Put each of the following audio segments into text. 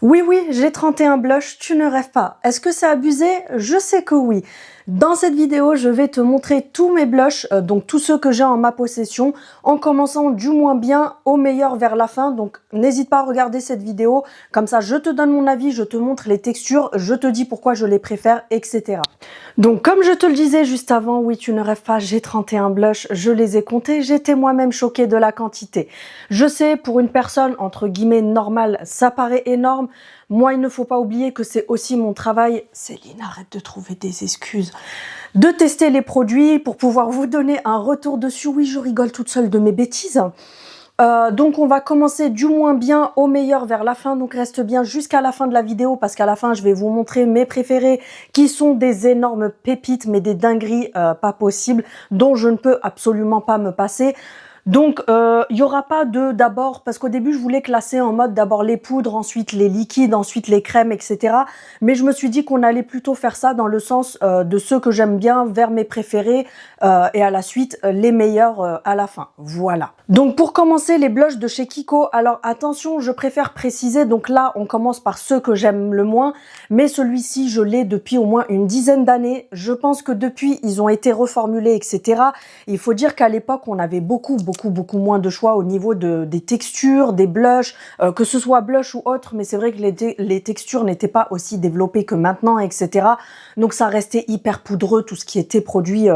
Oui, oui, j'ai 31 blushs, tu ne rêves pas. Est-ce que c'est abusé? Je sais que oui. Dans cette vidéo, je vais te montrer tous mes blushs, donc tous ceux que j'ai en ma possession, en commençant du moins bien au meilleur vers la fin. Donc n'hésite pas à regarder cette vidéo, comme ça je te donne mon avis, je te montre les textures, je te dis pourquoi je les préfère, etc. Donc comme je te le disais juste avant, oui tu ne rêves pas, j'ai 31 blushs, je les ai comptés, j'étais moi-même choquée de la quantité. Je sais, pour une personne entre guillemets normale, ça paraît énorme. Moi, il ne faut pas oublier que c'est aussi mon travail. Céline, arrête de trouver des excuses. De tester les produits pour pouvoir vous donner un retour dessus. Oui, je rigole toute seule de mes bêtises. Donc on va commencer du moins bien au meilleur vers la fin, donc reste bien jusqu'à la fin de la vidéo parce qu'à la fin je vais vous montrer mes préférés qui sont des énormes pépites mais des dingueries pas possibles dont je ne peux absolument pas me passer. Donc il y aura pas de d'abord, parce qu'au début je voulais classer en mode d'abord les poudres, ensuite les liquides, ensuite les crèmes, etc. Mais je me suis dit qu'on allait plutôt faire ça dans le sens de ceux que j'aime bien vers mes préférés et à la suite les meilleurs à la fin. Voilà. Donc pour commencer, les blushs de chez Kiko. Alors attention, je préfère préciser, donc là on commence par ceux que j'aime le moins, mais celui-ci je l'ai depuis au moins une dizaine d'années. Je pense que depuis ils ont été reformulés, etc. Il faut dire qu'à l'époque on avait beaucoup moins de choix au niveau des textures, des blushs, que ce soit blush ou autre, mais c'est vrai que les textures n'étaient pas aussi développées que maintenant, etc. Donc ça restait hyper poudreux, tout ce qui était produit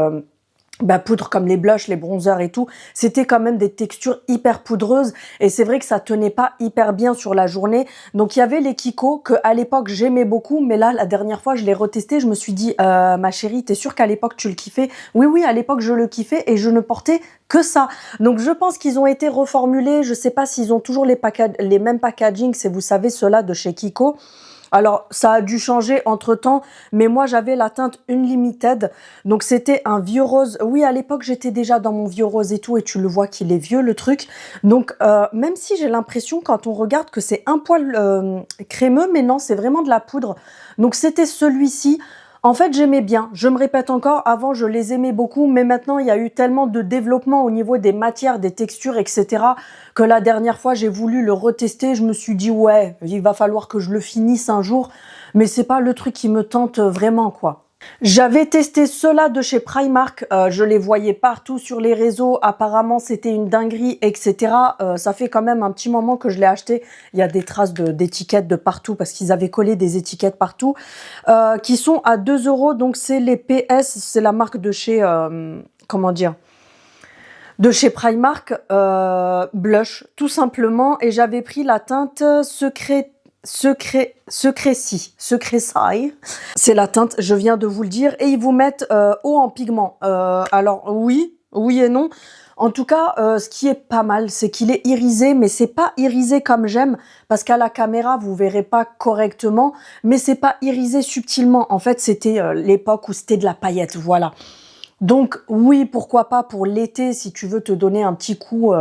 poudre comme les blushs, les bronzers et tout, c'était quand même des textures hyper poudreuses et c'est vrai que ça tenait pas hyper bien sur la journée. Donc il y avait les Kiko que à l'époque j'aimais beaucoup, mais là la dernière fois je l'ai retesté, je me suis dit ma chérie, t'es sûre qu'à l'époque tu le kiffais? Oui oui, à l'époque je le kiffais et je ne portais que ça. Donc je pense qu'ils ont été reformulés, je sais pas s'ils ont toujours les mêmes packaging, c'est vous savez ceux-là de chez Kiko. Alors, ça a dû changer entre-temps, mais moi, j'avais la teinte Unlimited. Donc, c'était un vieux rose. Oui, à l'époque, j'étais déjà dans mon vieux rose et tout, et tu le vois qu'il est vieux, le truc. Donc, même si j'ai l'impression, quand on regarde, que c'est un poil crémeux, mais non, c'est vraiment de la poudre. Donc, c'était celui-ci. En fait, j'aimais bien. Je me répète encore, avant, je les aimais beaucoup, mais maintenant, il y a eu tellement de développement au niveau des matières, des textures, etc., que la dernière fois, j'ai voulu le retester. Je me suis dit, ouais, il va falloir que je le finisse un jour, mais c'est pas le truc qui me tente vraiment, quoi. J'avais testé ceux-là de chez Primark, je les voyais partout sur les réseaux, apparemment c'était une dinguerie, etc. Ça fait quand même un petit moment que je l'ai acheté, il y a des traces d'étiquettes de partout parce qu'ils avaient collé des étiquettes partout, qui sont à 2 €, donc c'est les PS, c'est la marque de chez, comment dire, de chez Primark, blush, tout simplement, et j'avais pris la teinte Secrecy. C'est la teinte, je viens de vous le dire, et ils vous mettent haut en pigment. Alors oui et non. En tout cas, ce qui est pas mal, c'est qu'il est irisé, mais c'est pas irisé comme j'aime, parce qu'à la caméra, vous verrez pas correctement, mais c'est pas irisé subtilement. En fait, c'était l'époque où c'était de la paillette, voilà. Donc oui, pourquoi pas pour l'été, si tu veux te donner un petit coup,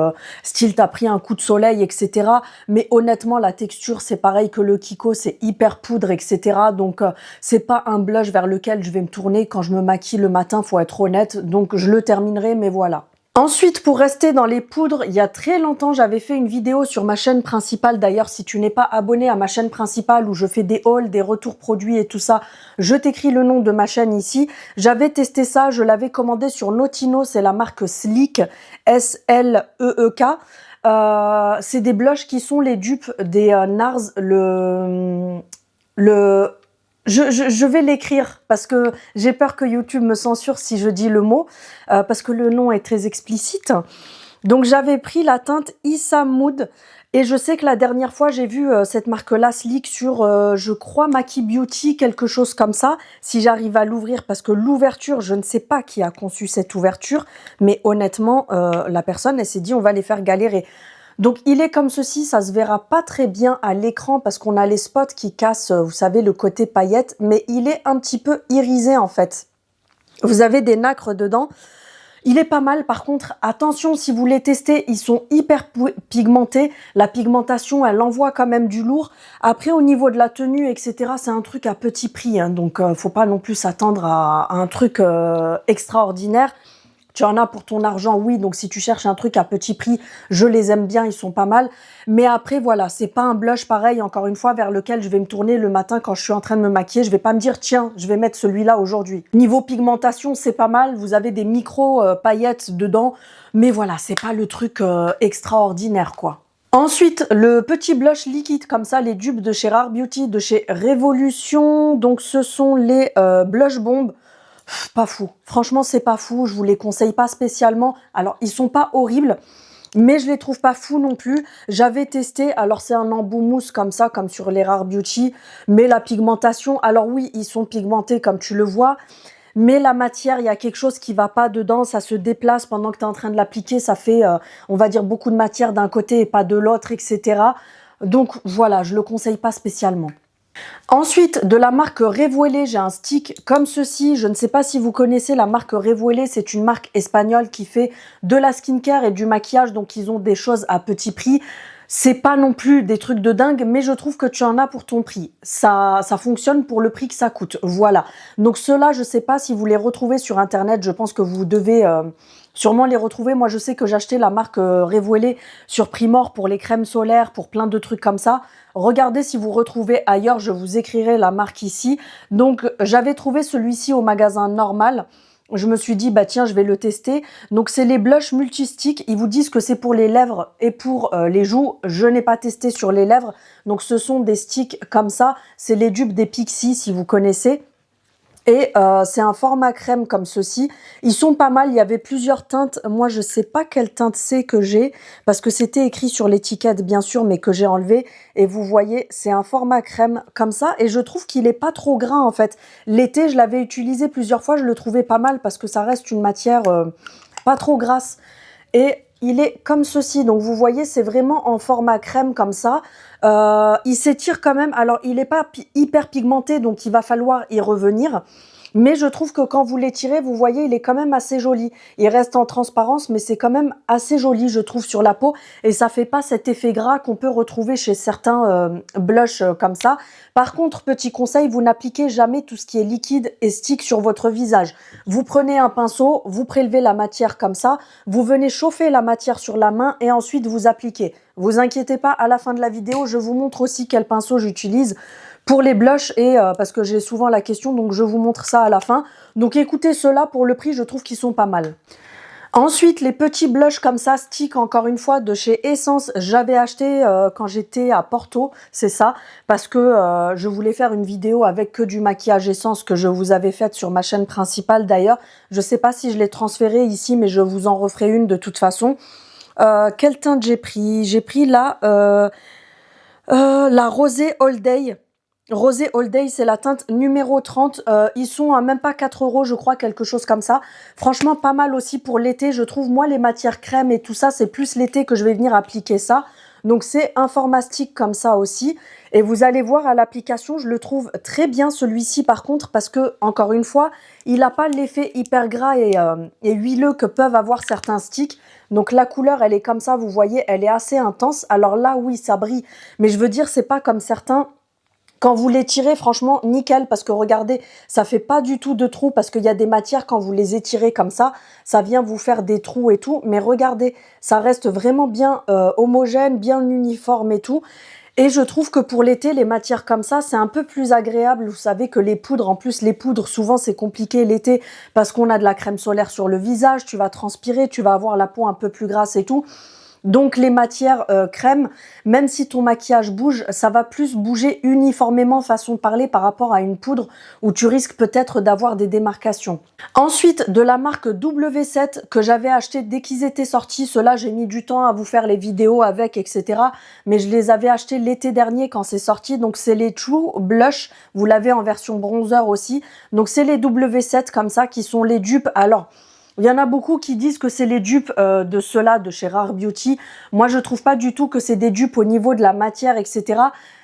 style t'as pris un coup de soleil, etc. Mais honnêtement, la texture, c'est pareil que le Kiko, c'est hyper poudre, etc. Donc c'est pas un blush vers lequel je vais me tourner quand je me maquille le matin, faut être honnête. Donc je le terminerai, mais voilà. Ensuite, pour rester dans les poudres, il y a très longtemps, j'avais fait une vidéo sur ma chaîne principale. D'ailleurs, si tu n'es pas abonné à ma chaîne principale où je fais des hauls, des retours produits et tout ça, je t'écris le nom de ma chaîne ici. J'avais testé ça, je l'avais commandé sur Notino, c'est la marque Sleek, S-L-E-E-K. C'est des blushs qui sont les dupes des NARS, je vais l'écrire parce que j'ai peur que YouTube me censure si je dis le mot, parce que le nom est très explicite. Donc j'avais pris la teinte Issa Mood et je sais que la dernière fois j'ai vu cette marque-là Sleek sur, je crois, Maki Beauty, quelque chose comme ça, si j'arrive à l'ouvrir, parce que l'ouverture, je ne sais pas qui a conçu cette ouverture, mais honnêtement, la personne, elle s'est dit on va les faire galérer. Donc il est comme ceci, ça se verra pas très bien à l'écran parce qu'on a les spots qui cassent, vous savez, le côté paillette, mais il est un petit peu irisé en fait. Vous avez des nacres dedans. Il est pas mal, par contre, attention si vous les testez, ils sont hyper pigmentés. La pigmentation, elle envoie quand même du lourd. Après, au niveau de la tenue, etc., c'est un truc à petit prix, hein, donc faut pas non plus s'attendre à un truc extraordinaire. Tu en as pour ton argent, oui. Donc, si tu cherches un truc à petit prix, je les aime bien, ils sont pas mal. Mais après, voilà, c'est pas un blush pareil, encore une fois, vers lequel je vais me tourner le matin quand je suis en train de me maquiller. Je vais pas me dire, tiens, je vais mettre celui-là aujourd'hui. Niveau pigmentation, c'est pas mal. Vous avez des micro paillettes dedans. Mais voilà, c'est pas le truc extraordinaire, quoi. Ensuite, le petit blush liquide comme ça, les dupes de chez Rare Beauty, de chez Révolution. Donc, ce sont les blush bombes. Pas fou. Franchement, c'est pas fou. Je vous les conseille pas spécialement. Alors, ils sont pas horribles, mais je les trouve pas fous non plus. J'avais testé. Alors, c'est un embout mousse comme ça, comme sur les Rare Beauty. Mais la pigmentation, alors oui, ils sont pigmentés comme tu le vois. Mais la matière, il y a quelque chose qui va pas dedans. Ça se déplace pendant que tu es en train de l'appliquer. Ça fait, on va dire, beaucoup de matière d'un côté et pas de l'autre, etc. Donc, voilà, je le conseille pas spécialement. Ensuite, de la marque Revuelé, j'ai un stick comme ceci. Je ne sais pas si vous connaissez la marque Revuelé. C'est une marque espagnole qui fait de la skincare et du maquillage. Donc, ils ont des choses à petit prix. C'est pas non plus des trucs de dingue, mais je trouve que tu en as pour ton prix. Ça fonctionne pour le prix que ça coûte. Voilà. Donc, ceux-là, je sais pas si vous les retrouvez sur Internet. Je pense que vous devez sûrement les retrouver. Moi, je sais que j'ai acheté la marque Revuelé sur Primor pour les crèmes solaires, pour plein de trucs comme ça. Regardez si vous retrouvez ailleurs, je vous écrirai la marque ici. Donc, j'avais trouvé celui-ci au magasin normal. Je me suis dit, bah tiens, je vais le tester. Donc, c'est les blushs multisticks. Ils vous disent que c'est pour les lèvres et pour les joues. Je n'ai pas testé sur les lèvres. Donc, ce sont des sticks comme ça. C'est les dupes des Pixi, si vous connaissez. Et c'est un format crème comme ceci. Ils sont pas mal, il y avait plusieurs teintes. Moi, je sais pas quelle teinte c'est que j'ai, parce que c'était écrit sur l'étiquette, bien sûr, mais que j'ai enlevé. Et vous voyez, c'est un format crème comme ça. Et je trouve qu'il est pas trop gras, en fait. L'été, je l'avais utilisé plusieurs fois, je le trouvais pas mal, parce que ça reste une matière pas trop grasse. Et il est comme ceci. Donc, vous voyez, c'est vraiment en format crème comme ça. Il s'étire quand même. Alors, il n'est pas hyper pigmenté, donc il va falloir y revenir. Mais je trouve que quand vous l'étirez, vous voyez, il est quand même assez joli. Il reste en transparence, mais c'est quand même assez joli, je trouve, sur la peau. Et ça fait pas cet effet gras qu'on peut retrouver chez certains blushs comme ça. Par contre, petit conseil, vous n'appliquez jamais tout ce qui est liquide et stick sur votre visage. Vous prenez un pinceau, vous prélevez la matière comme ça, vous venez chauffer la matière sur la main et ensuite vous appliquez. Vous inquiétez pas, à la fin de la vidéo, je vous montre aussi quel pinceau j'utilise pour les blushs et parce que j'ai souvent la question, donc je vous montre ça à la fin. Donc écoutez, ceux-là, pour le prix, je trouve qu'ils sont pas mal. Ensuite, les petits blushs comme ça, stick, encore une fois, de chez Essence. J'avais acheté quand j'étais à Porto, c'est ça, parce que je voulais faire une vidéo avec que du maquillage Essence que je vous avais faite sur ma chaîne principale d'ailleurs. Je sais pas si je l'ai transféré ici, mais je vous en referai une de toute façon. Quelle teinte j'ai pris? J'ai pris là la Rosé All Day. Rosé All Day, c'est la teinte numéro 30. Ils sont à même pas 4 €, je crois, quelque chose comme ça. Franchement, pas mal aussi pour l'été. Je trouve, moi, les matières crème et tout ça, c'est plus l'été que je vais venir appliquer ça. Donc, c'est un format stick comme ça aussi. Et vous allez voir à l'application, je le trouve très bien celui-ci par contre, parce que, encore une fois, il n'a pas l'effet hyper gras et huileux que peuvent avoir certains sticks. Donc, la couleur, elle est comme ça, vous voyez, elle est assez intense. Alors là, oui, ça brille. Mais je veux dire, c'est pas comme certains... Quand vous les tirez, franchement, nickel, parce que regardez, ça fait pas du tout de trous, parce qu'il y a des matières, quand vous les étirez comme ça vient vous faire des trous et tout, mais regardez, ça reste vraiment bien homogène, bien uniforme et tout. Et je trouve que pour l'été, les matières comme ça, c'est un peu plus agréable. Vous savez que les poudres, en plus les poudres, souvent c'est compliqué l'été, parce qu'on a de la crème solaire sur le visage, tu vas transpirer, tu vas avoir la peau un peu plus grasse et tout. Donc les matières crème, même si ton maquillage bouge, ça va plus bouger uniformément façon de parler par rapport à une poudre où tu risques peut-être d'avoir des démarcations. Ensuite, de la marque W7 que j'avais acheté dès qu'ils étaient sortis, ceux-là j'ai mis du temps à vous faire les vidéos avec, etc. Mais je les avais achetés l'été dernier quand c'est sorti. Donc c'est les True Blush, vous l'avez en version bronzer aussi. Donc c'est les W7 comme ça qui sont les dupes. Alors... il y en a beaucoup qui disent que c'est les dupes de ceux-là, de chez Rare Beauty. Moi, je trouve pas du tout que c'est des dupes au niveau de la matière, etc.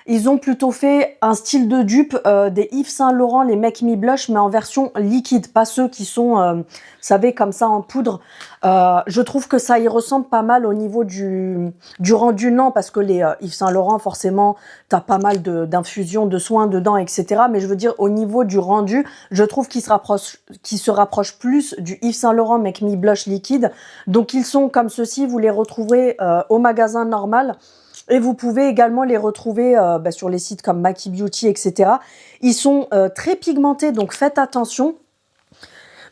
ils ont plutôt fait un style de dupe des Yves Saint Laurent, les Make Me Blush, mais en version liquide, pas ceux qui sont, vous savez, comme ça en poudre. Je trouve que ça y ressemble pas mal au niveau du rendu, non, parce que les Yves Saint Laurent, forcément, t'as pas mal d'infusions, de soins dedans, etc. Mais je veux dire, au niveau du rendu, je trouve qu'il se rapproche plus du Yves Saint Laurent Make Me Blush liquide. Donc, ils sont comme ceci, vous les retrouverez au magasin normal. Et vous pouvez également les retrouver sur les sites comme Maki Beauty, etc. Ils sont très pigmentés, donc faites attention.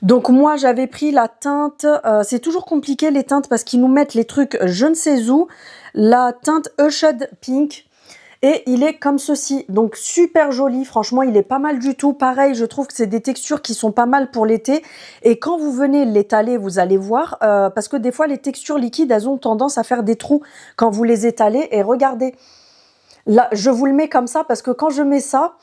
Donc moi, j'avais pris la teinte, c'est toujours compliqué les teintes parce qu'ils nous mettent les trucs je ne sais où. La teinte Ushed Pink. Et il est comme ceci, donc super joli, franchement il est pas mal du tout. Pareil, je trouve que c'est des textures qui sont pas mal pour l'été. Et quand vous venez l'étaler, vous allez voir, parce que des fois les textures liquides, elles ont tendance à faire des trous quand vous les étalez. Et regardez, là je vous le mets comme ça parce que quand je mets ça,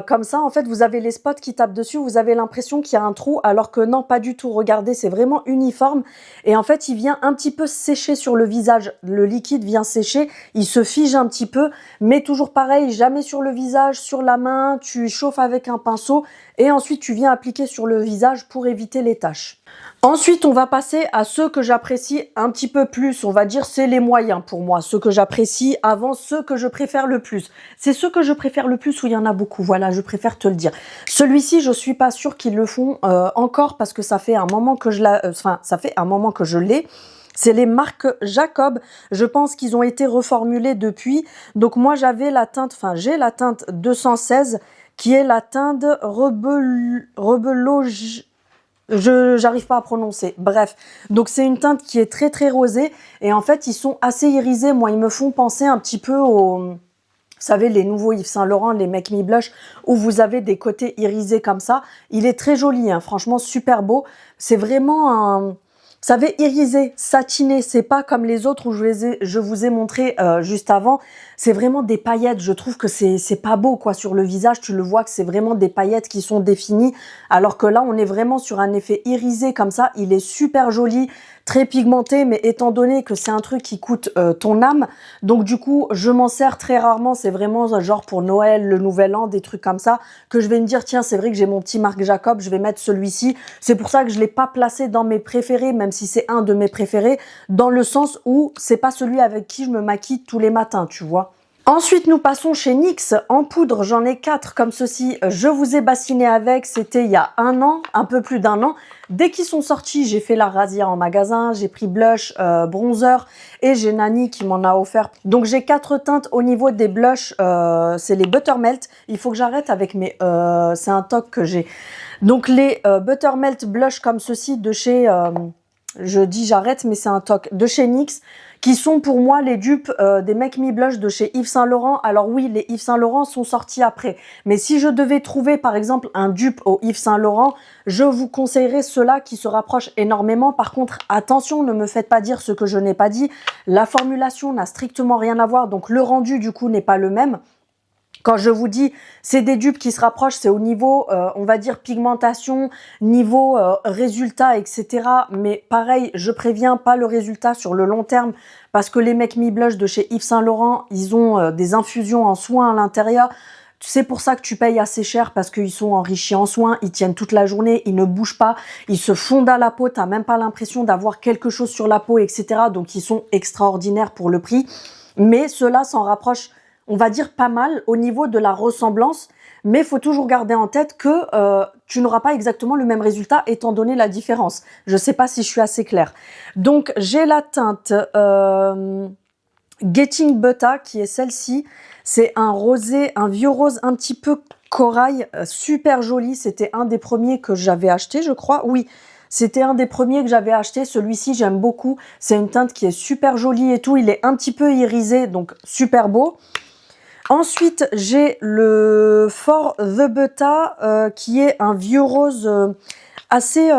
comme ça, en fait, vous avez les spots qui tapent dessus, vous avez l'impression qu'il y a un trou, alors que non, pas du tout. Regardez, c'est vraiment uniforme. Et en fait, il vient un petit peu sécher sur le visage. Le liquide vient sécher, il se fige un petit peu, mais toujours pareil, jamais sur le visage, sur la main, tu chauffes avec un pinceau et ensuite tu viens appliquer sur le visage pour éviter les taches. Ensuite, on va passer à ceux que j'apprécie un petit peu plus. On va dire c'est les moyens pour moi. Ceux que j'apprécie avant ceux que je préfère le plus. C'est ceux que je préfère le plus où il y en a beaucoup. Voilà, je préfère te le dire. Celui-ci, je suis pas sûre qu'ils le font encore parce que ça fait un moment que je l'ai. C'est les marques Jacob. Je pense qu'ils ont été reformulés depuis. Donc moi, j'ai la teinte 216 qui est la teinte Rebeloge. J'arrive pas à prononcer. Bref, donc c'est une teinte qui est très très rosée et en fait ils sont assez irisés. Moi, ils me font penser un petit peu aux, vous savez, les nouveaux Yves Saint Laurent, les Make Me Blush, où vous avez des côtés irisés comme ça. Il est très joli, hein, franchement super beau. C'est vraiment un, vous savez, irisé, satiné. C'est pas comme les autres où je vous ai montré juste avant. C'est vraiment des paillettes. Je trouve que c'est pas beau quoi sur le visage. Tu le vois que c'est vraiment des paillettes qui sont définies. Alors que là, on est vraiment sur un effet irisé comme ça. Il est super joli, très pigmenté. Mais étant donné que c'est un truc qui coûte ton âme, donc du coup, je m'en sers très rarement. C'est vraiment genre pour Noël, le Nouvel An, des trucs comme ça que je vais me dire tiens, c'est vrai que j'ai mon petit Marc Jacob, je vais mettre celui-ci. C'est pour ça que je l'ai pas placé dans mes préférés, même si c'est un de mes préférés, dans le sens où c'est pas celui avec qui je me maquille tous les matins, tu vois. Ensuite, nous passons chez NYX. En poudre, j'en ai 4 comme ceci. Je vous ai bassiné avec. C'était il y a un an, un peu plus d'un an. Dès qu'ils sont sortis, j'ai fait la razzia en magasin. J'ai pris blush, bronzer et j'ai Nani qui m'en a offert. Donc, j'ai 4 teintes au niveau des blushs. C'est les Buttermelt. Il faut que j'arrête avec mes... c'est un toc que j'ai. Donc, les Buttermelt blush comme ceci de chez... je dis j'arrête, mais c'est un toc de chez NYX. Qui sont pour moi les dupes des Make Me Blush de chez Yves Saint Laurent. Alors oui, les Yves Saint Laurent sont sortis après. Mais si je devais trouver par exemple un dupe au Yves Saint Laurent, je vous conseillerais ceux-là qui se rapprochent énormément. Par contre, attention, ne me faites pas dire ce que je n'ai pas dit. La formulation n'a strictement rien à voir, donc le rendu du coup n'est pas le même. Quand je vous dis c'est des dupes qui se rapprochent, c'est au niveau, on va dire, pigmentation, niveau résultat, etc. Mais pareil, je préviens pas le résultat sur le long terme parce que les Make Me Blush de chez Yves Saint Laurent, ils ont des infusions en soins à l'intérieur. C'est pour ça que tu payes assez cher parce qu'ils sont enrichis en soins, ils tiennent toute la journée, ils ne bougent pas, ils se fondent à la peau, t'as même pas l'impression d'avoir quelque chose sur la peau, etc. Donc ils sont extraordinaires pour le prix. Mais ceux-là s'en rapprochent, on va dire pas mal au niveau de la ressemblance, mais il faut toujours garder en tête que tu n'auras pas exactement le même résultat étant donné la différence. Je ne sais pas si je suis assez claire. Donc, j'ai la teinte Getting Butter qui est celle-ci. C'est un rosé, un vieux rose un petit peu corail, super joli. C'était un des premiers que j'avais acheté, je crois. Oui, c'était un des premiers que j'avais acheté. Celui-ci, j'aime beaucoup. C'est une teinte qui est super jolie et tout. Il est un petit peu irisé, donc super beau. Ensuite, j'ai le For The Butter qui est un vieux rose assez,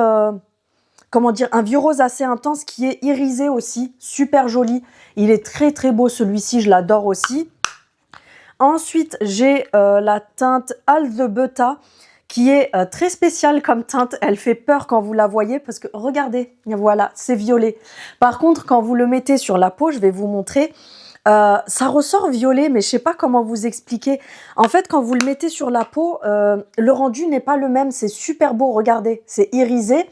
comment dire, un vieux rose assez intense qui est irisé aussi, super joli. Il est très très beau celui-ci, je l'adore aussi. Ensuite, j'ai la teinte All The Butter qui est très spéciale comme teinte. Elle fait peur quand vous la voyez parce que, regardez, voilà, c'est violet. Par contre, quand vous le mettez sur la peau, je vais vous montrer... Ça ressort violet, mais je sais pas comment vous expliquer. En fait, quand vous le mettez sur la peau, le rendu n'est pas le même. C'est super beau, regardez, c'est irisé.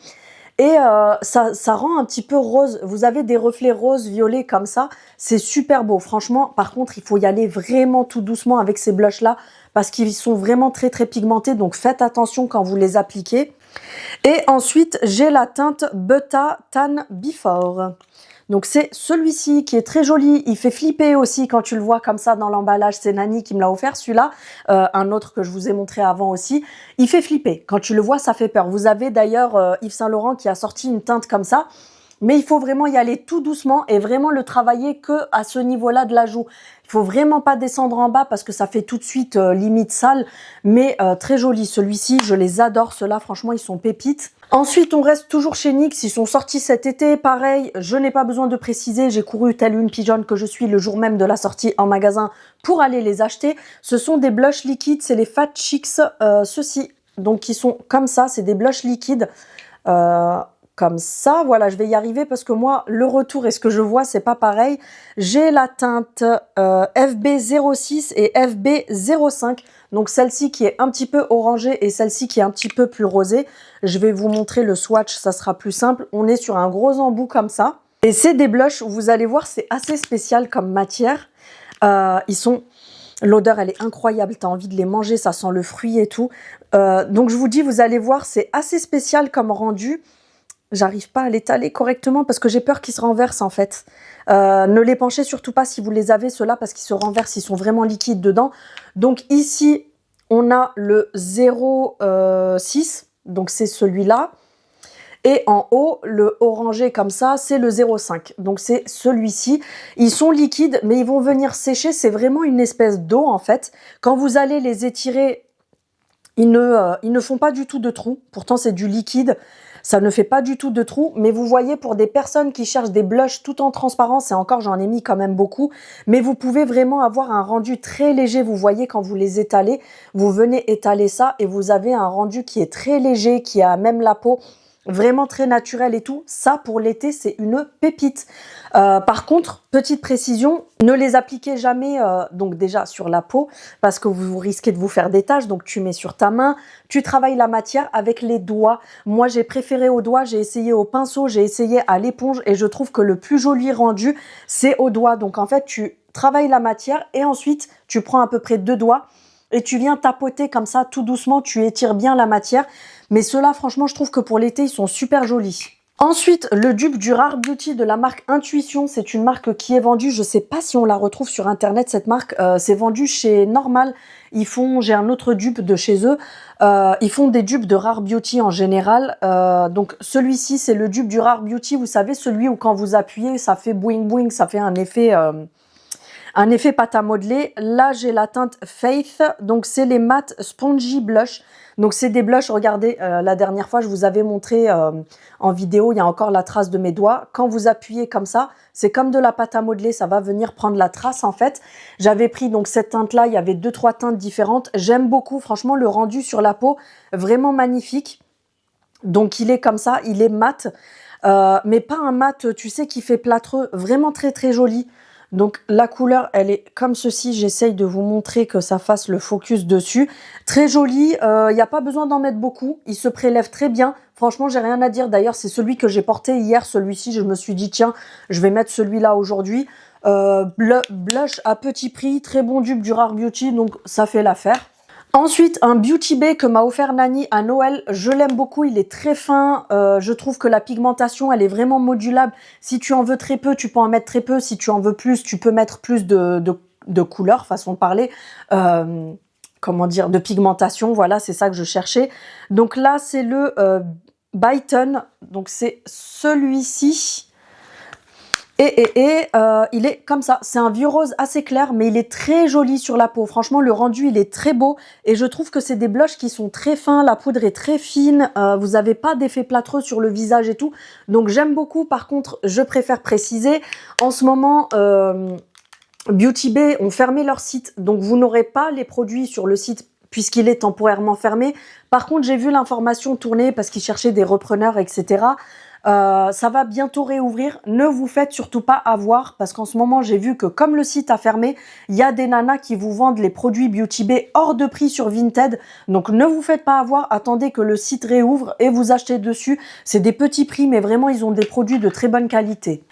Et ça rend un petit peu rose. Vous avez des reflets rose, violet comme ça. C'est super beau. Franchement, par contre, il faut y aller vraiment tout doucement avec ces blushs-là parce qu'ils sont vraiment très, très pigmentés. Donc, faites attention quand vous les appliquez. Et ensuite, j'ai la teinte Butter Tan Before. Donc, c'est celui-ci qui est très joli. Il fait flipper aussi quand tu le vois comme ça dans l'emballage. C'est Nani qui me l'a offert, celui-là. Un autre que je vous ai montré avant aussi. Il fait flipper. Quand tu le vois, ça fait peur. Vous avez d'ailleurs Yves Saint Laurent qui a sorti une teinte comme ça. Mais il faut vraiment y aller tout doucement et vraiment le travailler que à ce niveau-là de la joue. Il faut vraiment pas descendre en bas parce que ça fait tout de suite limite sale, mais très joli. Celui-ci, je les adore. Ceux-là, franchement, ils sont pépites. Ensuite, on reste toujours chez NYX. Ils sont sortis cet été. Pareil, je n'ai pas besoin de préciser. J'ai couru telle une pigeonne que je suis le jour même de la sortie en magasin pour aller les acheter. Ce sont des blushs liquides. C'est les Fat Chicks, ceux-ci. Donc, qui sont comme ça. C'est des blushs liquides. Comme ça, voilà, je vais y arriver parce que moi, le retour et ce que je vois, c'est pas pareil. J'ai la teinte FB06 et FB05. Donc celle-ci qui est un petit peu orangée et celle-ci qui est un petit peu plus rosée. Je vais vous montrer le swatch, ça sera plus simple. On est sur un gros embout comme ça. Et c'est des blushs où vous allez voir, c'est assez spécial comme matière. Ils sont... L'odeur, elle est incroyable. Tu as envie de les manger, ça sent le fruit et tout. Donc je vous dis, vous allez voir, c'est assez spécial comme rendu. J'arrive pas à l'étaler correctement parce que j'ai peur qu'ils se renversent en fait. Ne les penchez surtout pas si vous les avez, ceux-là, parce qu'ils se renversent, ils sont vraiment liquides dedans. Donc ici, on a le 0,6, donc c'est celui-là. Et en haut, le orangé comme ça, c'est le 0,5. Donc c'est celui-ci. Ils sont liquides, mais ils vont venir sécher. C'est vraiment une espèce d'eau en fait. Quand vous allez les étirer, ils ne font pas du tout de trous. Pourtant, c'est du liquide. Ça ne fait pas du tout de trous, mais vous voyez, pour des personnes qui cherchent des blushs tout en transparence, et encore j'en ai mis quand même beaucoup, mais vous pouvez vraiment avoir un rendu très léger. Vous voyez quand vous les étalez, vous venez étaler ça et vous avez un rendu qui est très léger, qui a même la peau vraiment très naturelle et tout. Ça, pour l'été, c'est une pépite. Par contre, petite précision, ne les appliquez jamais donc déjà sur la peau parce que vous risquez de vous faire des taches. Donc tu mets sur ta main, tu travailles la matière avec les doigts. Moi, j'ai préféré au doigt, j'ai essayé au pinceau, j'ai essayé à l'éponge et je trouve que le plus joli rendu, c'est au doigt. Donc en fait, tu travailles la matière et ensuite, tu prends à peu près 2 doigts et tu viens tapoter comme ça tout doucement, tu étires bien la matière. Mais ceux-là, franchement, je trouve que pour l'été, ils sont super jolis. Ensuite, le dupe du Rare Beauty de la marque Intuition. C'est une marque qui est vendue, je sais pas si on la retrouve sur internet, cette marque. C'est vendu chez Normal. J'ai un autre dupe de chez eux. Ils font des dupes de Rare Beauty en général. Donc celui-ci, c'est le dupe du Rare Beauty. Vous savez, celui où quand vous appuyez, ça fait boing boing, ça fait un effet pâte à modeler. Là, j'ai la teinte Faith. Donc, c'est les matte Spongy Blush. Donc, c'est des blushs. Regardez, la dernière fois, je vous avais montré en vidéo, il y a encore la trace de mes doigts. Quand vous appuyez comme ça, c'est comme de la pâte à modeler. Ça va venir prendre la trace, en fait. J'avais pris donc cette teinte-là. Il y avait 2-3 teintes différentes. J'aime beaucoup. Franchement, le rendu sur la peau, vraiment magnifique. Donc, il est comme ça. Il est mat. Mais pas un mat, tu sais, qui fait plâtreux. Vraiment très, très joli. Donc la couleur, elle est comme ceci. J'essaye de vous montrer que ça fasse le focus dessus. Très joli, il n'y a pas besoin d'en mettre beaucoup. Il se prélève très bien. Franchement, j'ai rien à dire. D'ailleurs, c'est celui que j'ai porté hier, celui-ci. Je me suis dit, tiens, je vais mettre celui-là aujourd'hui. Blush à petit prix, très bon dupe du Rare Beauty, donc ça fait l'affaire. Ensuite, un Beauty Bay que m'a offert Nani à Noël. Je l'aime beaucoup, il est très fin. Je trouve que la pigmentation, elle est vraiment modulable. Si tu en veux très peu, tu peux en mettre très peu. Si tu en veux plus, tu peux mettre plus de couleurs, façon de parler. Comment dire, de pigmentation. Voilà, c'est ça que je cherchais. Donc là, c'est le Byton. Donc c'est celui-ci. Il est comme ça, c'est un vieux rose assez clair, mais il est très joli sur la peau. Franchement, le rendu, il est très beau. Et je trouve que c'est des blushs qui sont très fins, la poudre est très fine. Vous n'avez pas d'effet plâtreux sur le visage et tout. Donc, j'aime beaucoup. Par contre, je préfère préciser, en ce moment, Beauty Bay ont fermé leur site. Donc, vous n'aurez pas les produits sur le site puisqu'il est temporairement fermé. Par contre, j'ai vu l'information tourner parce qu'ils cherchaient des repreneurs, etc. Ça va bientôt réouvrir. Ne vous faites surtout pas avoir parce qu'en ce moment, j'ai vu que comme le site a fermé, il y a des nanas qui vous vendent les produits Beauty Bay hors de prix sur Vinted. Donc ne vous faites pas avoir, attendez que le site réouvre et vous achetez dessus. C'est des petits prix, mais vraiment, ils ont des produits de très bonne qualité.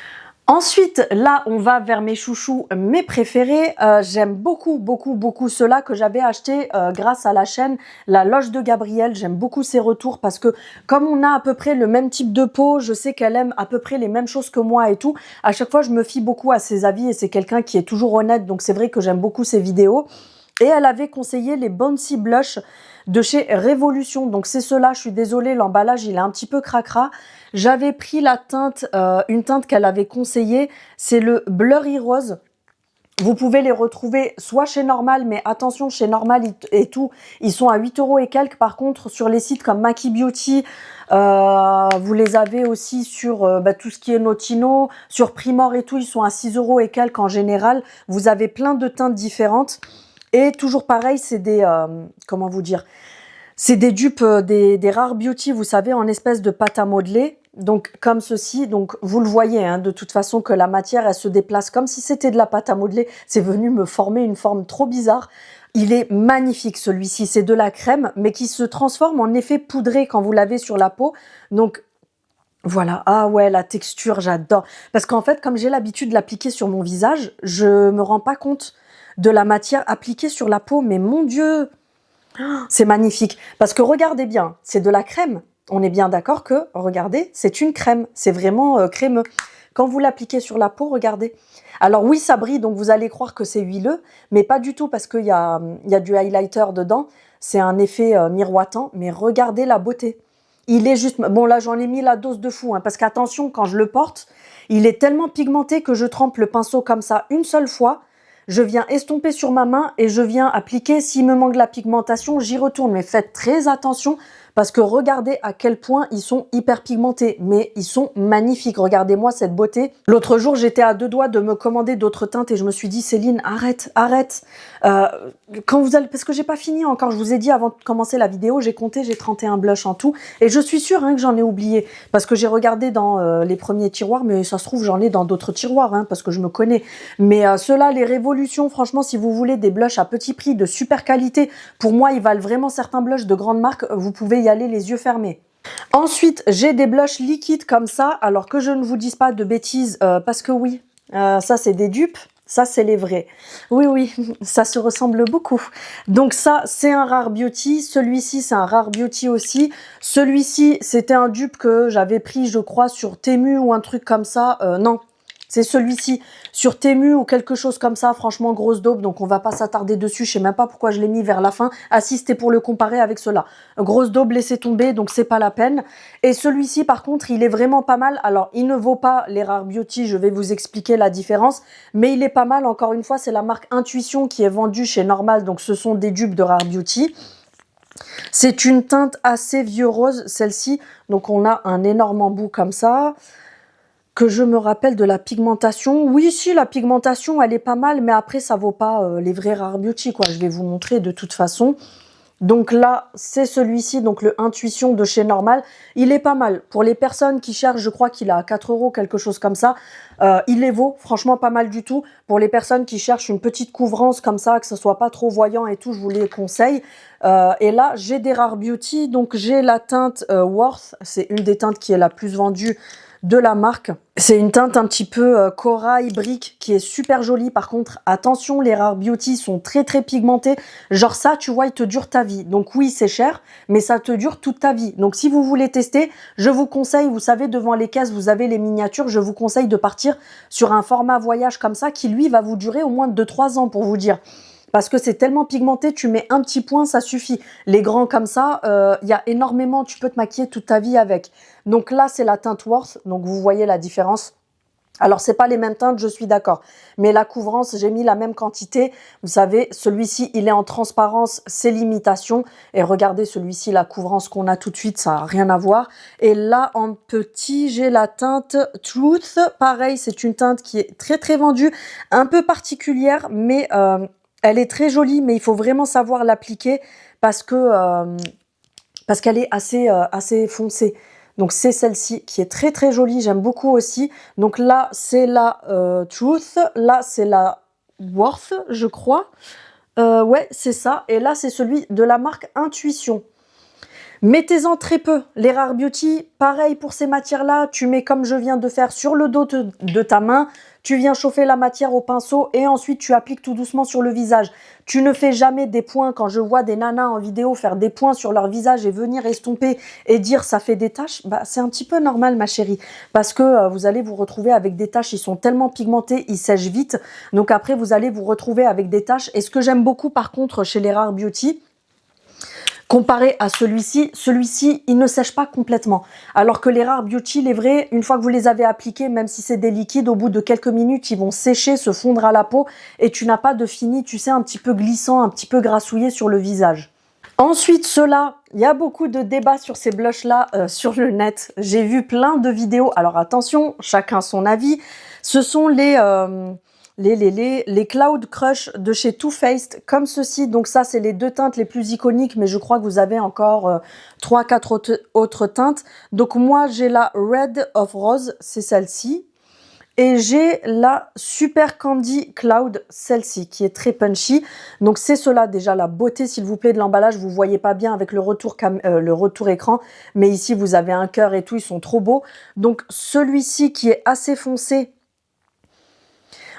Ensuite, là, on va vers mes chouchous, mes préférés. J'aime beaucoup ceux-là que j'avais achetés grâce à la chaîne La Loge de Gabrielle. J'aime beaucoup ses retours parce que comme on a à peu près le même type de peau, je sais qu'elle aime à peu près les mêmes choses que moi et tout. À chaque fois, je me fie beaucoup à ses avis et c'est quelqu'un qui est toujours honnête. Donc, c'est vrai que j'aime beaucoup ses vidéos. Et elle avait conseillé les Bouncy Blush de chez Révolution. Donc c'est ceux-là, je suis désolée, l'emballage il est un petit peu cracra. J'avais pris la teinte, une teinte qu'elle avait conseillée, c'est le Blurry Rose. Vous pouvez les retrouver soit chez Normal, mais attention, chez Normal et tout, ils sont à 8 € et quelques. Par contre, sur les sites comme Maki Beauty, vous les avez aussi sur tout ce qui est Notino, sur Primor et tout, ils sont à 6 € et quelques en général. Vous avez plein de teintes différentes. Et toujours pareil, c'est des, comment vous dire, c'est des dupes des Rare Beauty, vous savez, en espèce de pâte à modeler. Donc, comme ceci. Donc, vous le voyez, hein, de toute façon, que la matière, elle se déplace comme si c'était de la pâte à modeler. C'est venu me former une forme trop bizarre. Il est magnifique, celui-ci. C'est de la crème, mais qui se transforme en effet poudré quand vous l'avez sur la peau. Donc, voilà. Ah ouais, la texture, j'adore. Parce qu'en fait, comme j'ai l'habitude de l'appliquer sur mon visage, je me rends pas compte de la matière appliquée sur la peau. Mais mon Dieu, c'est magnifique. Parce que regardez bien, c'est de la crème. On est bien d'accord que, regardez, c'est une crème. C'est vraiment crémeux. Quand vous l'appliquez sur la peau, regardez. Alors oui, ça brille, donc vous allez croire que c'est huileux, mais pas du tout parce qu'il y a du highlighter dedans. C'est un effet miroitant, mais regardez la beauté. Il est juste... Bon, là, j'en ai mis la dose de fou, hein, parce qu'attention, quand je le porte, il est tellement pigmenté que je trempe le pinceau comme ça une seule fois. Je viens estomper sur ma main et je viens appliquer. S'il me manque la pigmentation, j'y retourne. Mais faites très attention parce que regardez à quel point ils sont hyper pigmentés. Mais ils sont magnifiques. Regardez-moi cette beauté. L'autre jour, j'étais à 2 doigts de me commander d'autres teintes et je me suis dit, Céline, arrête, arrête. Quand vous allez... Parce que j'ai pas fini encore. Je vous ai dit avant de commencer la vidéo, j'ai compté, j'ai 31 blushs en tout. Et je suis sûre que j'en ai oublié. Parce que j'ai regardé dans les premiers tiroirs, mais ça se trouve, j'en ai dans d'autres tiroirs, parce que je me connais. Mais ceux-là, les Révolutions, franchement, si vous voulez des blushs à petit prix, de super qualité, pour moi, ils valent vraiment certains blushs de grande marque. Vous pouvez y aller les yeux fermés. Ensuite, j'ai des blushs liquides comme ça, alors que je ne vous dise pas de bêtises, parce que oui, ça, c'est des dupes. Ça, c'est les vrais. Oui, oui, ça se ressemble beaucoup. Donc ça, c'est un Rare Beauty. Celui-ci, c'est un Rare Beauty aussi. Celui-ci, c'était un dupe que j'avais pris, je crois, sur Temu ou un truc comme ça. Non, c'est celui-ci. Sur Temu ou quelque chose comme ça. Franchement, grosse daube. Donc, on va pas s'attarder dessus. Je sais même pas pourquoi je l'ai mis vers la fin. Ah si, c'était pour le comparer avec cela. Grosse daube, laissez tomber. Donc, c'est pas la peine. Et celui-ci, par contre, il est vraiment pas mal. Alors, il ne vaut pas les Rare Beauty. Je vais vous expliquer la différence. Mais il est pas mal. Encore une fois, c'est la marque Intuition qui est vendue chez Normal. Donc, ce sont des dupes de Rare Beauty. C'est une teinte assez vieux rose, celle-ci. Donc, on a un énorme embout comme ça. Que je me rappelle de la pigmentation. Oui, si, la pigmentation, elle est pas mal, mais après, ça vaut pas les vrais Rare Beauty, quoi. Je vais vous montrer de toute façon. Donc là, c'est celui-ci, donc le Intuition de chez Normal. Il est pas mal. Pour les personnes qui cherchent, je crois qu'il a 4 €, quelque chose comme ça. Il les vaut, franchement, pas mal du tout. Pour les personnes qui cherchent une petite couvrance comme ça, que ce soit pas trop voyant et tout, je vous les conseille. Et là, j'ai des Rare Beauty. Donc, j'ai la teinte Worth. C'est une des teintes qui est la plus vendue de la marque. C'est une teinte un petit peu corail, brique, qui est super jolie. Par contre, attention, les Rare Beauty sont très pigmentés. Genre ça, tu vois, il te dure ta vie. Donc oui, c'est cher, mais ça te dure toute ta vie. Donc si vous voulez tester, je vous conseille, vous savez, devant les caisses, vous avez les miniatures. Je vous conseille de partir sur un format voyage comme ça, qui lui va vous durer au moins 2-3 ans, pour vous dire. Parce que c'est tellement pigmenté, tu mets un petit point, ça suffit. Les grands comme ça, il y a énormément, tu peux te maquiller toute ta vie avec. Donc là, c'est la teinte Worth, donc vous voyez la différence. Alors, c'est pas les mêmes teintes, je suis d'accord. Mais la couvrance, j'ai mis la même quantité. Vous savez, celui-ci, il est en transparence, c'est l'imitation. Et regardez celui-ci, la couvrance qu'on a tout de suite, ça n'a rien à voir. Et là, en petit, j'ai la teinte Truth. Pareil, c'est une teinte qui est très vendue, un peu particulière, mais... elle est très jolie, mais il faut vraiment savoir l'appliquer parce qu'elle est assez foncée. Donc c'est celle-ci qui est très très jolie, j'aime beaucoup aussi. Donc là c'est la Truth, là c'est la Worth je crois. Ouais c'est ça, et là c'est celui de la marque Intuition. Mettez-en très peu. Les Rare Beauty, pareil pour ces matières-là, tu mets comme je viens de faire sur le dos de ta main, tu viens chauffer la matière au pinceau et ensuite tu appliques tout doucement sur le visage. Tu ne fais jamais des points. Quand je vois des nanas en vidéo faire des points sur leur visage et venir estomper et dire ça fait des taches, bah c'est un petit peu normal ma chérie, parce que vous allez vous retrouver avec des taches, ils sont tellement pigmentés, ils sèchent vite, donc après vous allez vous retrouver avec des taches. Et ce que j'aime beaucoup par contre chez les Rare Beauty, comparé à celui-ci, il ne sèche pas complètement. Alors que les Rare Beauty, les vrais, une fois que vous les avez appliqués, même si c'est des liquides, au bout de quelques minutes, ils vont sécher, se fondre à la peau et tu n'as pas de fini, tu sais, un petit peu glissant, un petit peu grassouillé sur le visage. Ensuite, ceux-là, il y a beaucoup de débats sur ces blushs-là sur le net. J'ai vu plein de vidéos. Alors attention, chacun son avis. Ce sont les Cloud Crush de chez Too Faced, comme ceci. Donc ça, c'est les deux teintes les plus iconiques, mais je crois que vous avez encore 3-4 autres teintes. Donc moi, j'ai la Red of Rose, c'est celle-ci. Et j'ai la Super Candy Cloud, celle-ci, qui est très punchy. Donc c'est cela déjà, la beauté, s'il vous plaît, de l'emballage. Vous voyez pas bien avec le retour écran, mais ici, vous avez un cœur et tout, ils sont trop beaux. Donc celui-ci qui est assez foncé.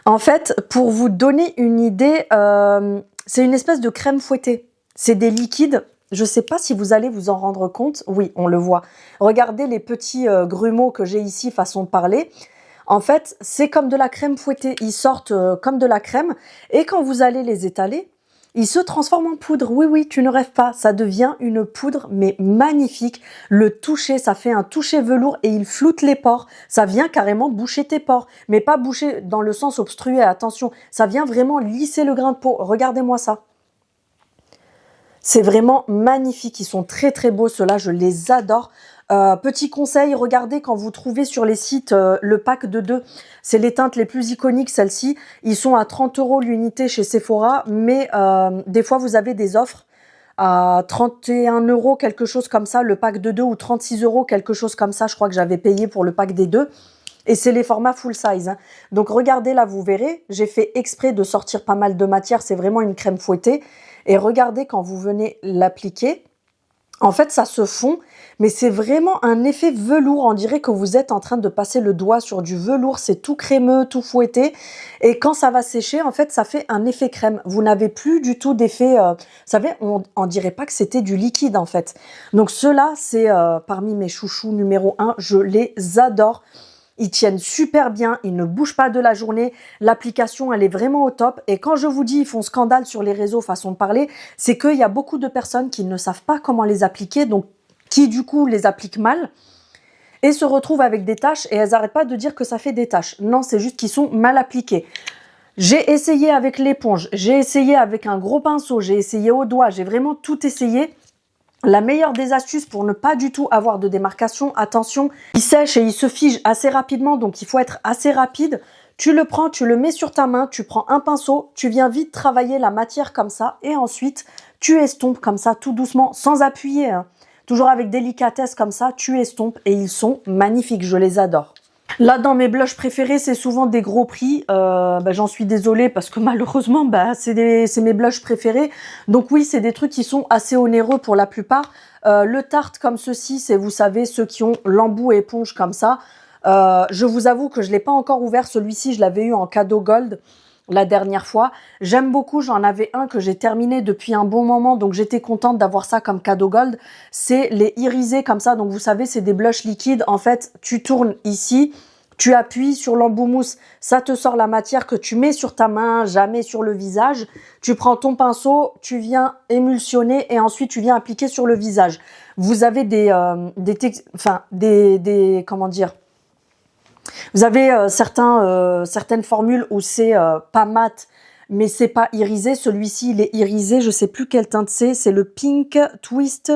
En fait, pour vous donner une idée, c'est une espèce de crème fouettée. C'est des liquides. Je ne sais pas si vous allez vous en rendre compte. Oui, on le voit. Regardez les petits grumeaux que j'ai ici, façon de parler. En fait, c'est comme de la crème fouettée. Ils sortent comme de la crème. Et quand vous allez les étaler, ils se transforment en poudre. Oui, oui, tu ne rêves pas. Ça devient une poudre, mais magnifique. Le toucher, ça fait un toucher velours et il floute les pores. Ça vient carrément boucher tes pores. Mais pas boucher dans le sens obstrué, attention. Ça vient vraiment lisser le grain de peau. Regardez-moi ça. C'est vraiment magnifique. Ils sont très, très beaux, ceux-là. Je les adore. Petit conseil, regardez quand vous trouvez sur les sites le pack de 2. C'est les teintes les plus iconiques, celles-ci. Ils sont à 30 € l'unité chez Sephora, mais des fois vous avez des offres à 31 €, quelque chose comme ça, le pack de 2, ou 36 €, quelque chose comme ça. Je crois que j'avais payé pour le pack des 2. Et c'est les formats full size. Hein. Donc regardez là, vous verrez, j'ai fait exprès de sortir pas mal de matière. C'est vraiment une crème fouettée. Et regardez quand vous venez l'appliquer. En fait, ça se fond, mais c'est vraiment un effet velours. On dirait que vous êtes en train de passer le doigt sur du velours. C'est tout crémeux, tout fouetté. Et quand ça va sécher, en fait, ça fait un effet crème. Vous n'avez plus du tout d'effet... vous savez, on dirait pas que c'était du liquide, en fait. Donc, ceux-là, c'est parmi mes chouchous numéro 1. Je les adore. Ils tiennent super bien, ils ne bougent pas de la journée. L'application, elle est vraiment au top. Et quand je vous dis, ils font scandale sur les réseaux, façon de parler, c'est qu'il y a beaucoup de personnes qui ne savent pas comment les appliquer, donc qui du coup les appliquent mal et se retrouvent avec des taches, et elles n'arrêtent pas de dire que ça fait des taches. Non, c'est juste qu'ils sont mal appliqués. J'ai essayé avec l'éponge, j'ai essayé avec un gros pinceau, j'ai essayé au doigt, j'ai vraiment tout essayé. La meilleure des astuces pour ne pas du tout avoir de démarcation, attention, il sèche et il se fige assez rapidement, donc il faut être assez rapide. Tu le prends, tu le mets sur ta main, tu prends un pinceau, tu viens vite travailler la matière comme ça, et ensuite tu estompes comme ça tout doucement, sans appuyer, hein. Toujours avec délicatesse comme ça, tu estompes, et ils sont magnifiques, je les adore. Là, dans mes blushs préférés, c'est souvent des gros prix. J'en suis désolée parce que malheureusement, c'est mes blushs préférés. Donc oui, c'est des trucs qui sont assez onéreux pour la plupart. Le Tarte comme ceci, c'est, vous savez, ceux qui ont l'embout éponge comme ça. Je vous avoue que je ne l'ai pas encore ouvert. Celui-ci, je l'avais eu en cadeau gold la dernière fois. J'aime beaucoup, j'en avais un que j'ai terminé depuis un bon moment, donc j'étais contente d'avoir ça comme cadeau gold. C'est les irisés comme ça, donc vous savez, c'est des blushs liquides. En fait, tu tournes ici, tu appuies sur l'embout mousse, ça te sort la matière que tu mets sur ta main, jamais sur le visage. Tu prends ton pinceau, tu viens émulsionner et ensuite tu viens appliquer sur le visage. Vous avez comment dire, vous avez certaines formules où c'est pas mat, mais c'est pas irisé. Celui-ci, il est irisé. Je sais plus quelle teinte c'est le Pink Twist.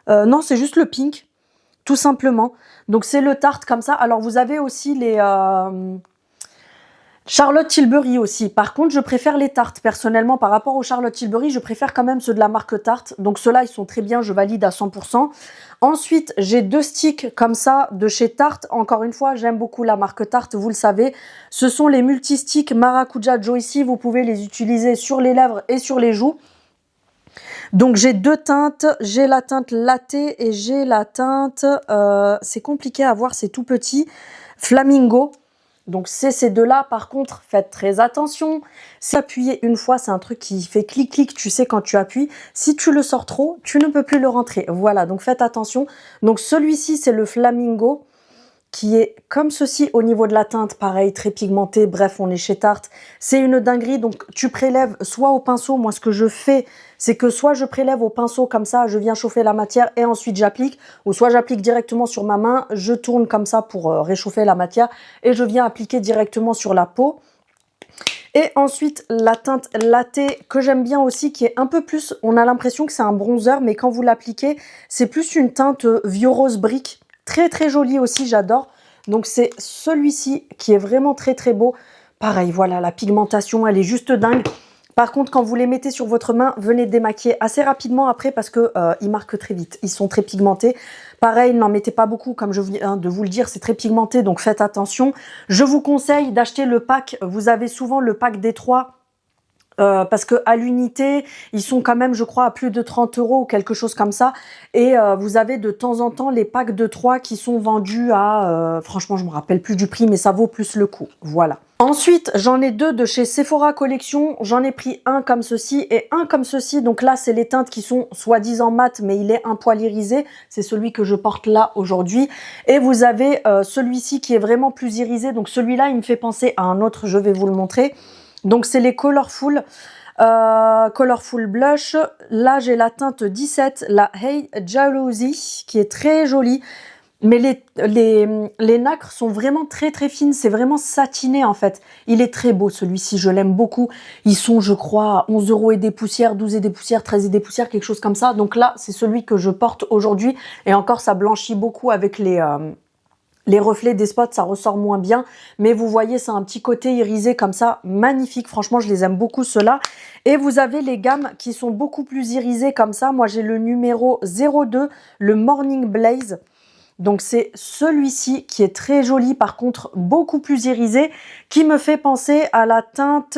Non, c'est juste le pink, tout simplement. Donc c'est le Tarte comme ça. Alors vous avez aussi Charlotte Tilbury aussi. Par contre, je préfère les Tarte. Personnellement, par rapport aux Charlotte Tilbury, je préfère quand même ceux de la marque Tarte. Donc ceux-là, ils sont très bien, je valide à 100%. Ensuite, j'ai 2 sticks comme ça de chez Tarte. Encore une fois, j'aime beaucoup la marque Tarte, vous le savez. Ce sont les multi-sticks Maracuja Joycey. Vous pouvez les utiliser sur les lèvres et sur les joues. Donc j'ai 2 teintes, j'ai la teinte latte et j'ai la teinte, c'est compliqué à voir, c'est tout petit, Flamingo. Donc c'est ces deux-là, par contre, faites très attention. Si appuyer une fois, c'est un truc qui fait clic-clic, tu sais quand tu appuies. Si tu le sors trop, tu ne peux plus le rentrer. Voilà, donc faites attention. Donc celui-ci, c'est le Flamingo, qui est comme ceci au niveau de la teinte, pareil, très pigmenté. Bref, on est chez Tarte. C'est une dinguerie, donc tu prélèves soit au pinceau. Moi, ce que je fais, c'est que soit je prélève au pinceau comme ça, je viens chauffer la matière et ensuite j'applique, ou soit j'applique directement sur ma main, je tourne comme ça pour réchauffer la matière et je viens appliquer directement sur la peau. Et ensuite, la teinte latte que j'aime bien aussi, qui est un peu plus, on a l'impression que c'est un bronzer, mais quand vous l'appliquez, c'est plus une teinte vieux rose brique. Très très joli aussi, j'adore. Donc c'est celui-ci qui est vraiment très très beau. Pareil, voilà, la pigmentation, elle est juste dingue. Par contre, quand vous les mettez sur votre main, venez démaquiller assez rapidement après parce que ils marquent très vite. Ils sont très pigmentés. Pareil, n'en mettez pas beaucoup, comme je viens de vous le dire, c'est très pigmenté, donc faites attention. Je vous conseille d'acheter le pack. Vous avez souvent le pack des 3. Parce que à l'unité, ils sont quand même, je crois, à plus de 30 € ou quelque chose comme ça. Et vous avez de temps en temps les packs de 3 qui sont vendus à, franchement, je me rappelle plus du prix, mais ça vaut plus le coup. Voilà. Ensuite, j'en ai 2 de chez Sephora Collection. J'en ai pris un comme ceci et un comme ceci. Donc là, c'est les teintes qui sont soi-disant mat, mais il est un poil irisé. C'est celui que je porte là aujourd'hui. Et vous avez celui-ci qui est vraiment plus irisé. Donc celui-là, il me fait penser à un autre. Je vais vous le montrer. Donc c'est les Colorful Blush. Là j'ai la teinte 17, la Hey Jalousie, qui est très jolie. Mais les nacres sont vraiment très très fines, c'est vraiment satiné en fait. Il est très beau celui-ci, je l'aime beaucoup. Ils sont je crois à 11 € et des poussières, 12 et des poussières, 13 et des poussières, quelque chose comme ça. Donc là c'est celui que je porte aujourd'hui. Et encore ça blanchit beaucoup avec les reflets des spots, ça ressort moins bien. Mais vous voyez, c'est un petit côté irisé comme ça, magnifique. Franchement, je les aime beaucoup, ceux-là. Et vous avez les gammes qui sont beaucoup plus irisées comme ça. Moi, j'ai le numéro 02, le Morning Blaze. Donc, c'est celui-ci qui est très joli, par contre, beaucoup plus irisé, qui me fait penser à la teinte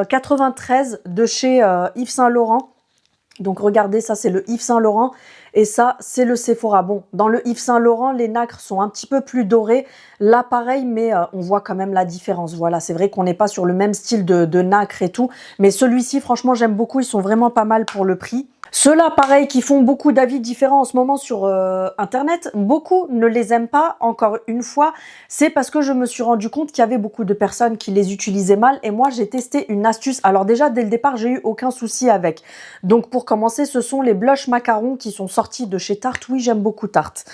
93 de chez Yves Saint Laurent. Donc regardez, ça c'est le Yves Saint Laurent et ça c'est le Sephora. Bon, dans le Yves Saint Laurent, les nacres sont un petit peu plus dorés. Là pareil, mais on voit quand même la différence. Voilà, c'est vrai qu'on n'est pas sur le même style de nacre et tout. Mais celui-ci, franchement, j'aime beaucoup. Ils sont vraiment pas mal pour le prix. Ceux-là, pareil, qui font beaucoup d'avis différents en ce moment sur Internet, beaucoup ne les aiment pas, encore une fois. C'est parce que je me suis rendu compte qu'il y avait beaucoup de personnes qui les utilisaient mal. Et moi, j'ai testé une astuce. Alors déjà, dès le départ, j'ai eu aucun souci avec. Donc pour commencer, ce sont les blush macarons qui sont sortis de chez Tarte. Oui, j'aime beaucoup Tarte.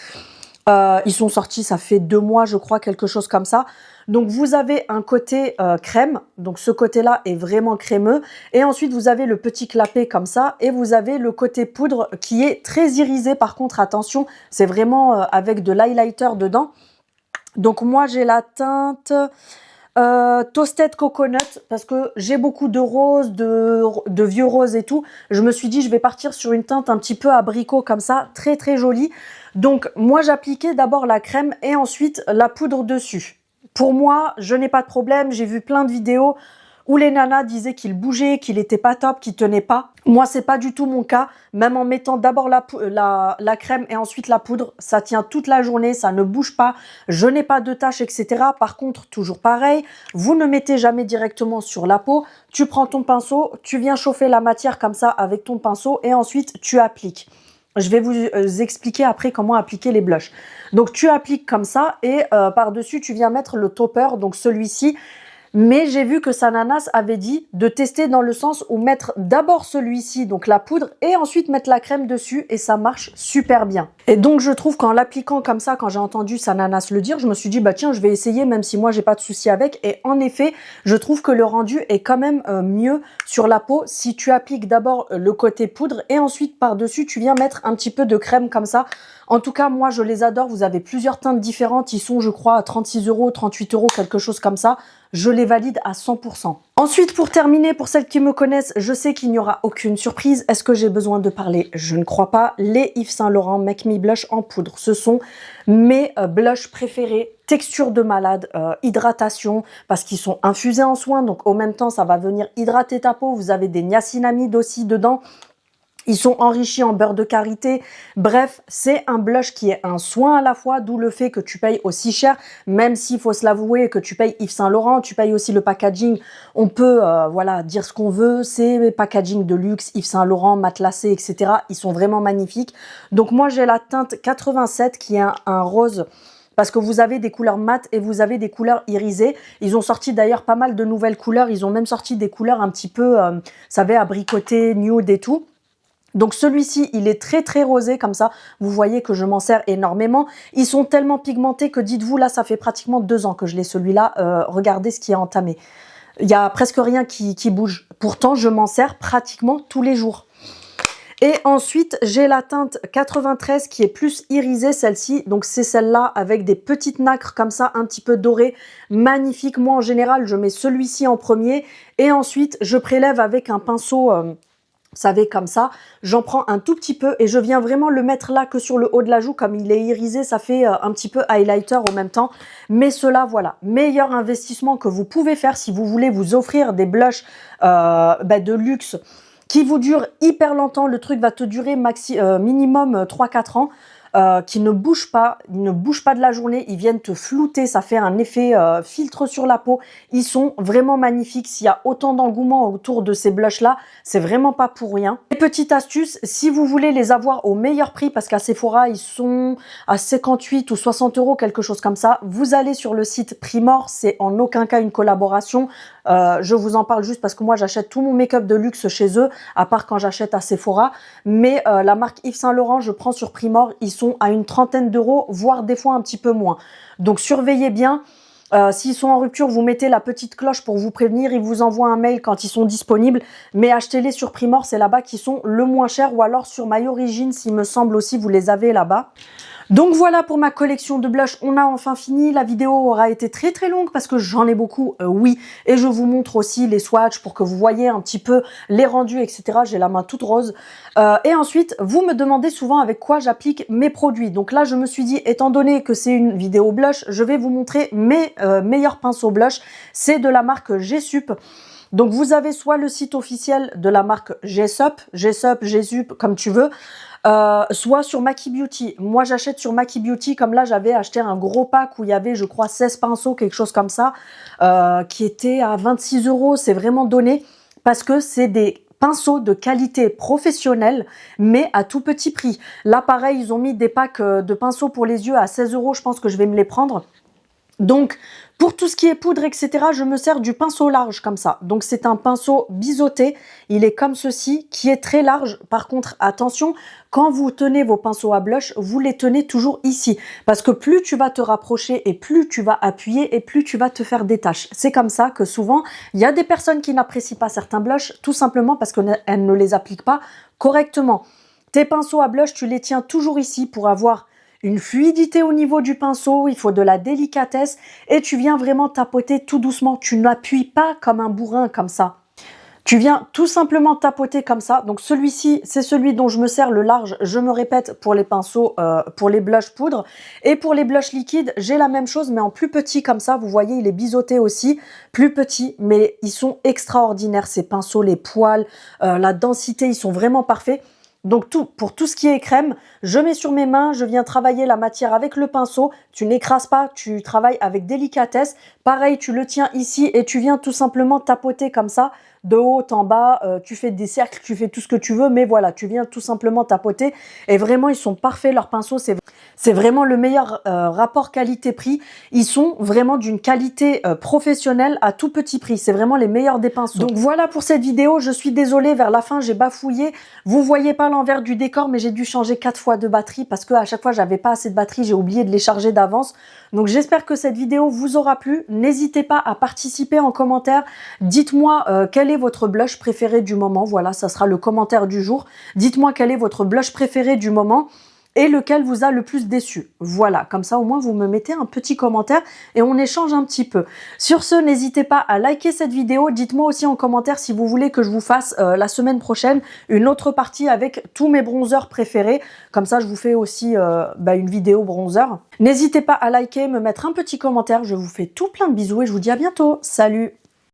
Ils sont sortis, ça fait 2 mois, je crois, quelque chose comme ça. Donc, vous avez un côté crème. Donc, ce côté-là est vraiment crémeux. Et ensuite, vous avez le petit clapet comme ça. Et vous avez le côté poudre qui est très irisé. Par contre, attention, c'est vraiment avec de l'highlighter dedans. Donc, moi, j'ai la teinte Toasted Coconut parce que j'ai beaucoup de roses, de vieux roses et tout. Je me suis dit, je vais partir sur une teinte un petit peu abricot comme ça. Très, très jolie. Donc, moi, j'appliquais d'abord la crème et ensuite la poudre dessus. Pour moi, je n'ai pas de problème. J'ai vu plein de vidéos où les nanas disaient qu'il bougeait, qu'il était pas top, qu'il tenait pas. Moi, c'est pas du tout mon cas. Même en mettant d'abord la crème et ensuite la poudre, ça tient toute la journée, ça ne bouge pas. Je n'ai pas de taches, etc. Par contre, toujours pareil, vous ne mettez jamais directement sur la peau. Tu prends ton pinceau, tu viens chauffer la matière comme ça avec ton pinceau et ensuite tu appliques. Je vais vous expliquer après comment appliquer les blushs. Donc, tu appliques comme ça et par-dessus, tu viens mettre le topper. Donc, celui-ci, Mais j'ai vu que Sananas avait dit de tester dans le sens où mettre d'abord celui-ci, donc la poudre, et ensuite mettre la crème dessus, et ça marche super bien. Et donc je trouve qu'en l'appliquant comme ça, quand j'ai entendu Sananas le dire, je me suis dit bah tiens, je vais essayer même si moi j'ai pas de souci avec. Et en effet, je trouve que le rendu est quand même mieux sur la peau si tu appliques d'abord le côté poudre et ensuite par-dessus tu viens mettre un petit peu de crème comme ça. En tout cas, moi, je les adore. Vous avez plusieurs teintes différentes. Ils sont, je crois, à 36 €, 38 €, quelque chose comme ça. Je les valide à 100%. Ensuite, pour terminer, pour celles qui me connaissent, je sais qu'il n'y aura aucune surprise. Est-ce que j'ai besoin de parler? Je ne crois pas. Les Yves Saint Laurent Make Me Blush en poudre. Ce sont mes blushs préférés. Texture de malade, hydratation, parce qu'ils sont infusés en soins. Donc, au même temps, ça va venir hydrater ta peau. Vous avez des niacinamides aussi dedans. Ils sont enrichis en beurre de karité. Bref, c'est un blush qui est un soin à la fois, d'où le fait que tu payes aussi cher, même s'il faut se l'avouer que tu payes Yves Saint Laurent, tu payes aussi le packaging. On peut voilà dire ce qu'on veut, c'est packaging de luxe, Yves Saint Laurent, matelassé, etc. Ils sont vraiment magnifiques. Donc moi j'ai la teinte 87 qui est un rose, parce que vous avez des couleurs mat et vous avez des couleurs irisées. Ils ont sorti d'ailleurs pas mal de nouvelles couleurs. Ils ont même sorti des couleurs un petit peu, vous savez, abricoté, nude et tout. Donc celui-ci, il est très très rosé comme ça. Vous voyez que je m'en sers énormément. Ils sont tellement pigmentés que dites-vous, là, ça fait pratiquement 2 ans que je l'ai celui-là. Regardez ce qui est entamé. Il y a presque rien qui bouge. Pourtant, je m'en sers pratiquement tous les jours. Et ensuite, j'ai la teinte 93 qui est plus irisée, celle-ci. Donc, c'est celle-là avec des petites nacres comme ça, un petit peu dorées. Magnifique. Moi, en général, je mets celui-ci en premier. Et ensuite, je prélève avec un pinceau... vous savez, comme ça, j'en prends un tout petit peu et je viens vraiment le mettre là que sur le haut de la joue. Comme il est irisé, ça fait un petit peu highlighter en même temps. Mais cela, voilà, meilleur investissement que vous pouvez faire si vous voulez vous offrir des blushs de luxe qui vous durent hyper longtemps. Le truc va te durer minimum 3-4 ans. Qui ne bougent pas, ils ne bougent pas de la journée, ils viennent te flouter, ça fait un effet filtre sur la peau. Ils sont vraiment magnifiques. S'il y a autant d'engouement autour de ces blushs là, c'est vraiment pas pour rien. Et petite astuce, si vous voulez les avoir au meilleur prix, parce qu'à Sephora ils sont à 58 ou 60 €, quelque chose comme ça, vous allez sur le site Primor, c'est en aucun cas une collaboration. Je vous en parle juste parce que moi j'achète tout mon make-up de luxe chez eux, à part quand j'achète à Sephora. Mais la marque Yves Saint Laurent, je prends sur Primor, ils sont à une trentaine d'euros, voire des fois un petit peu moins. Donc surveillez bien. S'ils sont en rupture, vous mettez la petite cloche pour vous prévenir. Ils vous envoient un mail quand ils sont disponibles. Mais achetez-les sur Primor, c'est là-bas qu'ils sont le moins cher. Ou alors sur My Origin, s'il me semble aussi, vous les avez là-bas. Donc voilà pour ma collection de blush, on a enfin fini. La vidéo aura été très très longue parce que j'en ai beaucoup, oui. Et je vous montre aussi les swatchs pour que vous voyez un petit peu les rendus, etc. J'ai la main toute rose. Et ensuite, vous me demandez souvent avec quoi j'applique mes produits. Donc là, je me suis dit, étant donné que c'est une vidéo blush, je vais vous montrer mes meilleurs pinceaux blush. C'est de la marque G-Sup. Donc vous avez soit le site officiel de la marque G-Sup, G-Sup, comme tu veux, soit sur Maki Beauty. Moi j'achète sur Maki Beauty, comme là j'avais acheté un gros pack où il y avait je crois 16 pinceaux, quelque chose comme ça, qui était à 26 €. C'est vraiment donné parce que c'est des pinceaux de qualité professionnelle, mais à tout petit prix. Là pareil, ils ont mis des packs de pinceaux pour les yeux à 16 €, je pense que je vais me les prendre. Donc, pour tout ce qui est poudre, etc., je me sers du pinceau large comme ça. Donc, c'est un pinceau biseauté. Il est comme ceci, qui est très large. Par contre, attention, quand vous tenez vos pinceaux à blush, vous les tenez toujours ici. Parce que plus tu vas te rapprocher et plus tu vas appuyer et plus tu vas te faire des taches. C'est comme ça que souvent, il y a des personnes qui n'apprécient pas certains blushs, tout simplement parce qu'elles ne les appliquent pas correctement. Tes pinceaux à blush, tu les tiens toujours ici pour avoir une fluidité au niveau du pinceau, il faut de la délicatesse et tu viens vraiment tapoter tout doucement. Tu n'appuies pas comme un bourrin comme ça. Tu viens tout simplement tapoter comme ça. Donc celui-ci, c'est celui dont je me sers le large. Je me répète pour les pinceaux, pour les blushs poudre. Et pour les blushs liquides, j'ai la même chose mais en plus petit comme ça. Vous voyez, il est biseauté aussi. Plus petit, mais ils sont extraordinaires ces pinceaux, les poils, la densité, ils sont vraiment parfaits. Donc pour tout ce qui est crème, je mets sur mes mains, je viens travailler la matière avec le pinceau. Tu n'écrases pas, tu travailles avec délicatesse. Pareil, tu le tiens ici et tu viens tout simplement tapoter comme ça. de haut en bas, tu fais des cercles, tu fais tout ce que tu veux, mais voilà, tu viens tout simplement tapoter et vraiment ils sont parfaits, leurs pinceaux, c'est vraiment le meilleur rapport qualité-prix. Ils sont vraiment d'une qualité professionnelle à tout petit prix. C'est vraiment les meilleurs des pinceaux. Donc voilà pour cette vidéo. Je suis désolée, vers la fin, j'ai bafouillé. Vous voyez pas l'envers du décor, mais j'ai dû changer 4 fois de batterie parce que à chaque fois, j'avais pas assez de batterie. J'ai oublié de les charger d'avance. Donc j'espère que cette vidéo vous aura plu. N'hésitez pas à participer en commentaire. Dites-moi quel est votre blush préféré du moment. Voilà, ça sera le commentaire du jour. Dites-moi quel est votre blush préféré du moment et lequel vous a le plus déçu. Voilà, comme ça au moins vous me mettez un petit commentaire et on échange un petit peu. Sur ce, n'hésitez pas à liker cette vidéo. Dites-moi aussi en commentaire si vous voulez que je vous fasse la semaine prochaine une autre partie avec tous mes bronzers préférés. Comme ça, je vous fais aussi une vidéo bronzer. N'hésitez pas à liker, me mettre un petit commentaire. Je vous fais tout plein de bisous et je vous dis à bientôt. Salut!